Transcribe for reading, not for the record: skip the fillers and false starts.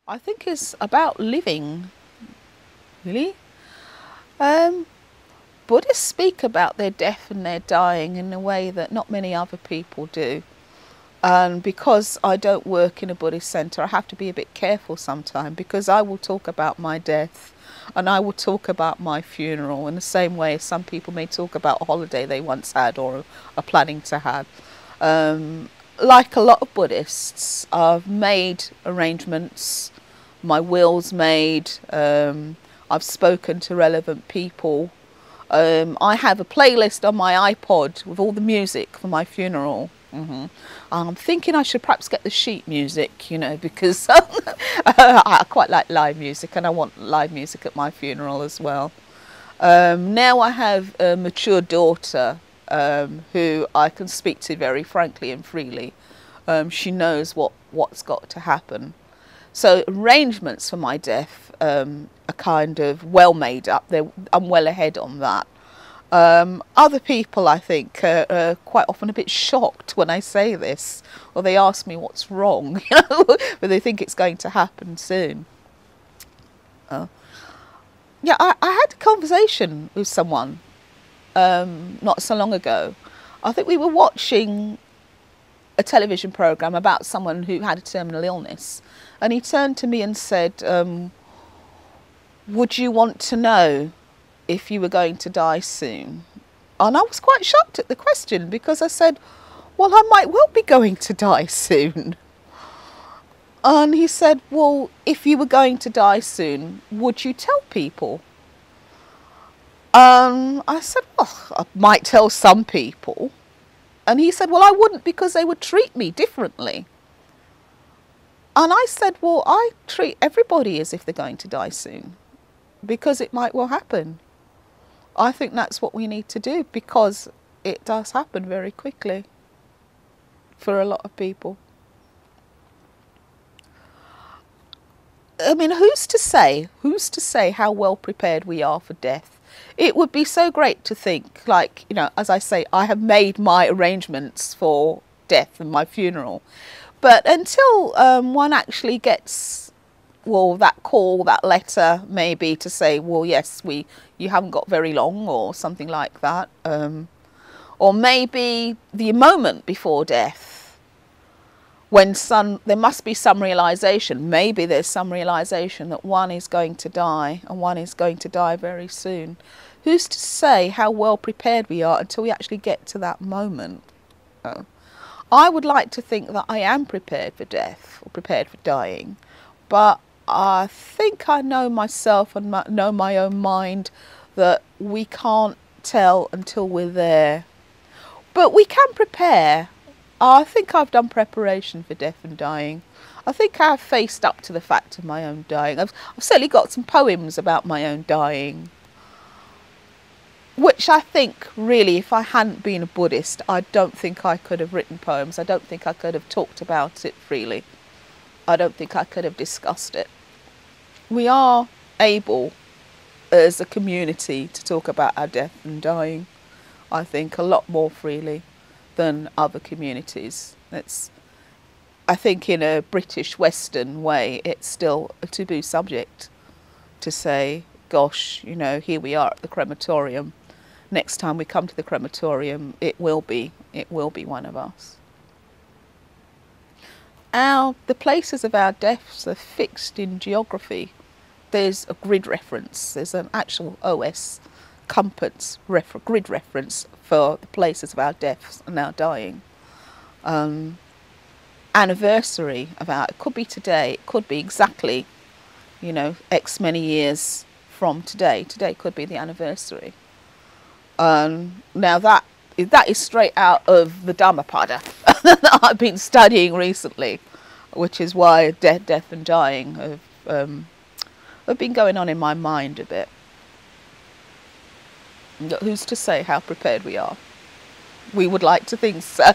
I think it's about living, really. Um, Buddhists speak about their death and their dying in a way that not many other people do. And because I don't work in a Buddhist centre, I have to be a bit careful sometimes, because I will talk about my death and I will talk about my funeral in the same way as some people may talk about a holiday they once had or are planning to have. Like a lot of Buddhists, I've made arrangements, my will's made, I've spoken to relevant people. I have a playlist on my iPod with all the music for my funeral. I'm thinking I should perhaps get the sheet music, because I quite like live music and I want live music at my funeral as well. Now I have a mature daughter who I can speak to very frankly and freely. She knows what's got to happen. So arrangements for my death are kind of well made up. I'm well ahead on that. Other people, I think, are quite often a bit shocked when I say this, or they ask me what's wrong, but they think it's going to happen soon. Yeah, I had a conversation with someone not so long ago. I think we were watching a television programme about someone who had a terminal illness, and he turned to me and said, would you want to know if you were going to die soon? And I was quite shocked at the question, because I said, well, I might well be going to die soon. And he said, well, if you were going to die soon, would you tell people? I said, well, I might tell some people. And he said, well, I wouldn't, because they would treat me differently. And I said, well, I treat everybody as if they're going to die soon, because it might well happen. I think that's what we need to do, because it does happen very quickly for a lot of people. I mean, who's to say how well prepared we are for death? It would be so great to think, like, as I say, I have made my arrangements for death and my funeral. But until one actually gets, well, that call, that letter, maybe to say, well, yes, you haven't got very long, or something like that. Or maybe the moment before death, when there must be some realisation, maybe there's some realisation that one is going to die, and one is going to die very soon. Who's to say how well prepared we are until we actually get to that moment? I would like to think that I am prepared for death, or prepared for dying, but I think I know myself and know my own mind that we can't tell until we're there. But we can prepare. I think I've done preparation for death and dying. I think I've faced up to the fact of my own dying. I've certainly got some poems about my own dying, which I think, really, if I hadn't been a Buddhist, I don't think I could have written poems. I don't think I could have talked about it freely. I don't think I could have discussed it. We are able, as a community, to talk about our death and dying, I think, a lot more freely than other communities. I think in a British Western way, it's still a taboo subject to say, gosh, here we are at the crematorium. Next time we come to the crematorium, it will be one of us. The places of our deaths are fixed in geography. There's a grid reference. There's an actual OS compass grid reference for the places of our deaths and our dying. Anniversary of it could be today. It could be exactly, X many years from today. Today could be the anniversary. Now that is straight out of the Dhammapada that I've been studying recently, which is why death and dying have been going on in my mind a bit. Who's to say how prepared we are? We would like to think so.